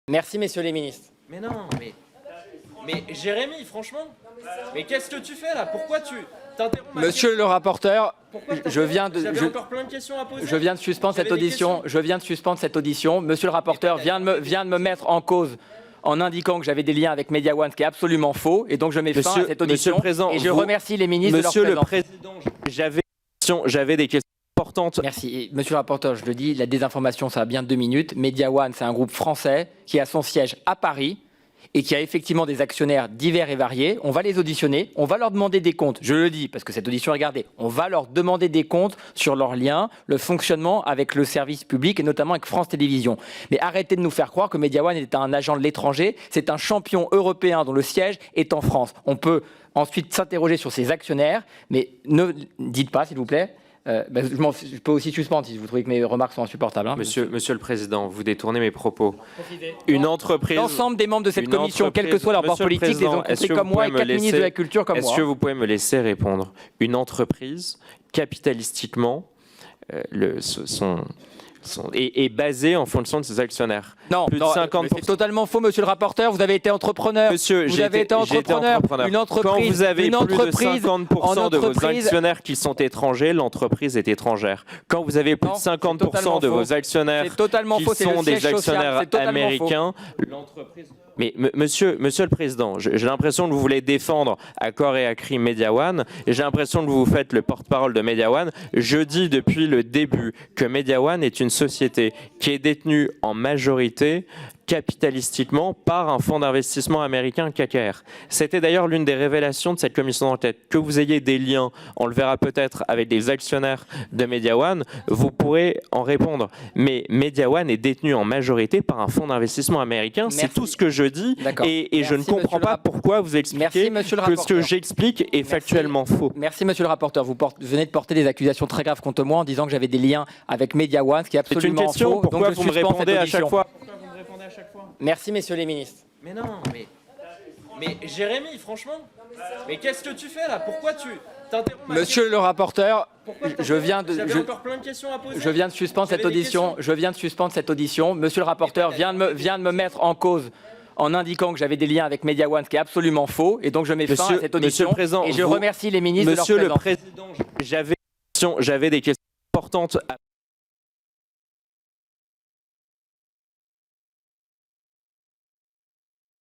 Merci, messieurs les ministres. Mais non, mais Jérémy, franchement, mais qu'est-ce que tu fais là? Pourquoi tu t'interromps? Monsieur le rapporteur, J'avais encore plein de questions à poser. je viens de suspendre cette audition. Je viens de suspendre cette audition. Monsieur le rapporteur vient de me mettre en cause en indiquant que j'avais des liens avec Media One, ce qui est absolument faux, et donc je mets fin à cette audition. Monsieur le Président, et je remercie les ministres de leur présence. Monsieur le Président, j'avais des questions importantes. Merci. Et monsieur le rapporteur, je le dis, la désinformation, ça a bien 2 minutes. Media One, c'est un groupe français qui a son siège à Paris et qui a effectivement des actionnaires divers et variés. On va les auditionner, on va leur demander des comptes. Je le dis parce que cette audition est gardée. On va leur demander des comptes sur leurs liens, le fonctionnement avec le service public et notamment avec France Télévisions. Mais arrêtez de nous faire croire que Media One est un agent de l'étranger. C'est un champion européen dont le siège est en France. On peut ensuite s'interroger sur ses actionnaires, mais ne dites pas, s'il vous plaît. Je peux aussi suspendre si vous trouvez que mes remarques sont insupportables. Hein. Monsieur le Président, vous détournez mes propos. Une entreprise... L'ensemble des membres de cette commission, quel que soit leur bord politique, les ont compris comme moi et 4 ministres de la Culture comme moi. Est-ce que vous pouvez me laisser répondre? Une entreprise, capitalistiquement, est basée en fonction de ses actionnaires. Non, plus de 50%. C'est totalement faux, monsieur le rapporteur. Vous avez été entrepreneur. Monsieur, vous avez été entrepreneur. Une entreprise, quand vous avez plus de 50% de vos entreprise... actionnaires qui sont étrangers, l'entreprise est étrangère. Quand vous avez plus de 50% de vos actionnaires qui sont des actionnaires américains, l'entreprise... Mais monsieur le Président, j'ai l'impression que vous voulez défendre à corps et à cri Media One, et j'ai l'impression que vous vous faites le porte-parole de Media One. Je dis depuis le début que Media One est une société qui est détenue en majorité capitalistiquement par un fonds d'investissement américain KKR. C'était d'ailleurs l'une des révélations de cette commission d'enquête. Que vous ayez des liens, on le verra peut-être avec des actionnaires de Media One, vous pourrez en répondre. Mais Media One est détenu en majorité par un fonds d'investissement américain. C'est tout ce que je dis et je ne comprends pas pourquoi vous expliquez que ce que j'explique est factuellement faux. Merci monsieur le rapporteur. Vous venez de porter des accusations très graves contre moi en disant que j'avais des liens avec Media One, ce qui est absolument faux. C'est une question, pourquoi vous me répondez à chaque fois? Merci, messieurs les ministres. Mais non, mais Jérémy, franchement, mais qu'est-ce que tu fais là? Pourquoi tu t'interromps? Monsieur le rapporteur, j'avais encore plein de questions à poser. Je viens de suspendre cette audition. Je viens de suspendre cette audition. Monsieur le rapporteur vient de me mettre en cause en indiquant que j'avais des liens avec Media One, ce qui est absolument faux. Et donc je mets fin à cette audition. Et je remercie les ministres de leur présence. Monsieur le Président, j'avais des questions importantes à